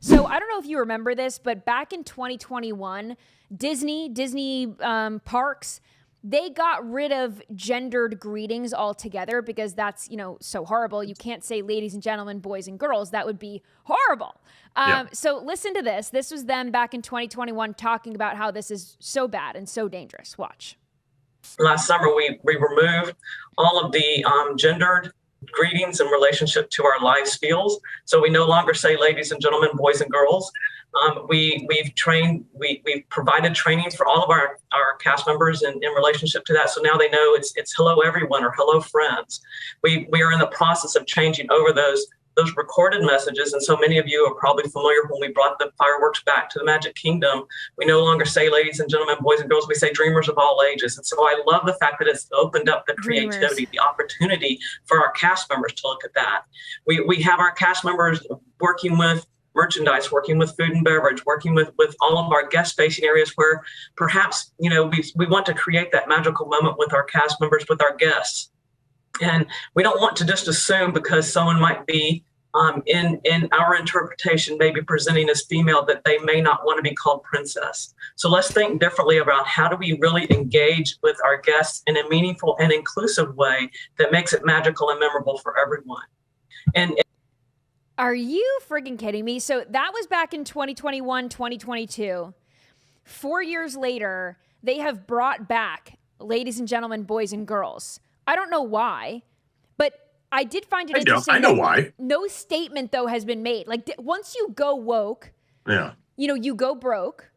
So I don't know if you remember this, but back in 2021, Disney parks, they got rid of gendered greetings altogether because that's, so horrible. You can't say ladies and gentlemen, boys and girls. That would be horrible. Yeah. So listen to this. This was them back in 2021 talking about how this is so bad and so dangerous. Watch. Last summer, we removed all of the gendered greetings in relationship to our life skills. So we no longer say ladies and gentlemen, boys and girls. We've provided trainings for all of our cast members in relationship to that. So now they know it's hello everyone or hello friends. We are in the process of changing over those recorded messages. And so many of you are probably familiar when we brought the fireworks back to the Magic Kingdom. We no longer say ladies and gentlemen, boys and girls. We say dreamers of all ages. And so I love the fact that it's opened up the creativity, the opportunity for our cast members to look at that. We have our cast members working with merchandise, working with food and beverage, working with all of our guest facing areas where perhaps, we want to create that magical moment with our cast members, with our guests. And we don't want to just assume because someone might be in our interpretation, maybe presenting as female, that they may not want to be called princess. So let's think differently about how do we really engage with our guests in a meaningful and inclusive way that makes it magical and memorable for everyone. And are you friggin' kidding me? So that was back in 2021, 2022. 4 years later, they have brought back ladies and gentlemen, boys and girls. I don't know why, but I did find it interesting. I know why. No statement, though, has been made. Like, once you go woke, you go broke,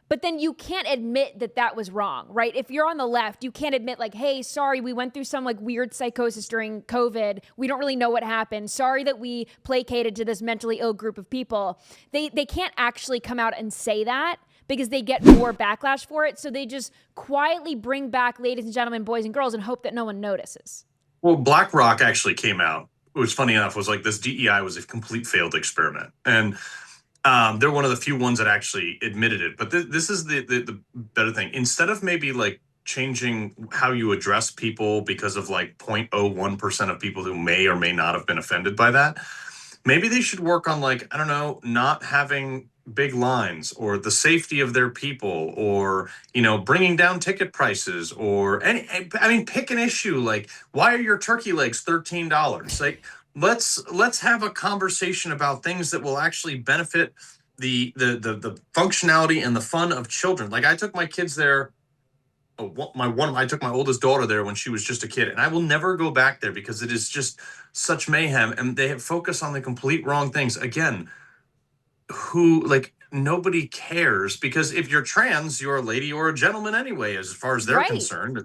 but then you can't admit that was wrong, right? If you're on the left, you can't admit like, hey, sorry, we went through some like weird psychosis during COVID. We don't really know what happened. Sorry that we placated to this mentally ill group of people. They can't actually come out and say that because they get more backlash for it. So they just quietly bring back ladies and gentlemen, boys and girls and hope that no one notices. Well, BlackRock actually came out, which funny enough was like this DEI was a complete failed experiment. And they're one of the few ones that actually admitted it. But this is the better thing. Instead of maybe like changing how you address people because of like 0.01% of people who may or may not have been offended by that, maybe they should work on like, I don't know, not having big lines or the safety of their people or, bringing down ticket prices or pick an issue. Like, why are your turkey legs $13? Like, let's have a conversation about things that will actually benefit the functionality and the fun of children. Like I took my kids there. I took my oldest daughter there when she was just a kid, and I will never go back there because it is just such mayhem. And they have focused on the complete wrong things. Again, nobody cares because if you're trans, you're a lady or a gentleman anyway, as far as they're concerned.